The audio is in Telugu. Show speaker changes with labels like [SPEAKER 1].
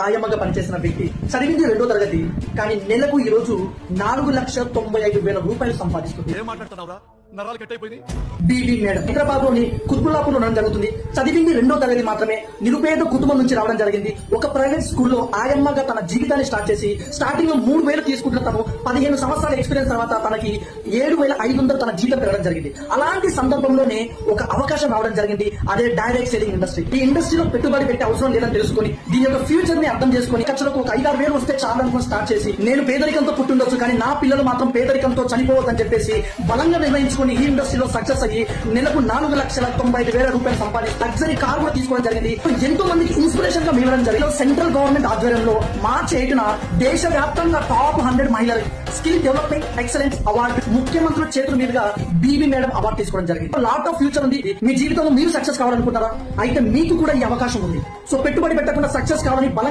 [SPEAKER 1] ఆయమ్మగా పనిచేసిన వ్యక్తి చదివింది 2వ తరగతి, కానీ నెలకు ఈ రోజు 4,95,000 రూపాయలు సంపాదిస్తుంది. బీబీ మేడం హైదరాబాద్ లోని కుత్బుల్లాపూర్ ఉండడం జరుగుతుంది. చదివింది 2వ తరగతి మాత్రమే. నిరుపేద కుటుంబం నుంచి రావడం జరిగింది. ఒక ప్రైవేట్ స్కూల్లో ఆయమ్మగా తన జీవితాన్ని స్టార్ట్ చేసి స్టార్టింగ్ లో 3,000 తీసుకుంటున్న తను 15 సంవత్సరాల ఎక్స్పీరియన్స్ తర్వాత తనకి 7,500 తన జీతం పెరగడం జరిగింది. అలాంటి సందర్భంలోనే ఒక అవకాశం రావడం జరిగింది. అదే డైరెక్ట్ సెల్లింగ్ ఇండస్ట్రీ. ఈ ఇండస్ట్రీలో పెట్టుబడి పెట్టే అవసరం లేదని తెలుసుకొని దీని యొక్క ఫ్యూచర్ ని అర్థం చేసుకుని ఖర్చులకు ఒక 5,000-6,000 వస్తే చాలా అనుకుని స్టార్ట్ చేసి నేను పేదరికంతో పుట్టుండొచ్చు కానీ నా పిల్లలు మాత్రం పేదరికంతో చనిపోవద్దని చెప్పేసి బలంగా నిర్ణయించుకుని ఈ ఇండస్ట్రీలో సక్సెస్ అయ్యి నెలకు 4,95,000 రూపాయలు సంపాదించి లగ్జరీ కార్ కూడా తీసుకోవడం జరిగింది. ఎంతో మందికి ఇన్స్పిరేషన్ గా మిగలడం జరిగింది. సెంట్రల్ గవర్నమెంట్ ఆధ్వర్యంలో మార్చి 8న దేశవ్యాప్తంగా టాప్ 100 మహిళలు స్కిల్ డెవలప్మెంట్ ఎక్సలెన్స్ అవార్డు ముఖ్యమంత్రుల చేతుల మీదుగా బీబీ మేడం అవార్డు తీసుకోవడం జరిగింది. లాట్ ఆఫ్ ఫ్యూచర్ ఉంది. మీ జీవితంలో మీరు సక్సెస్ కావాలనుకుంటారా? అయితే మీకు కూడా ఈ అవకాశం ఉంది. సో పెట్టుబడి పెట్టకుండా సక్సెస్ కావాలని బలంగా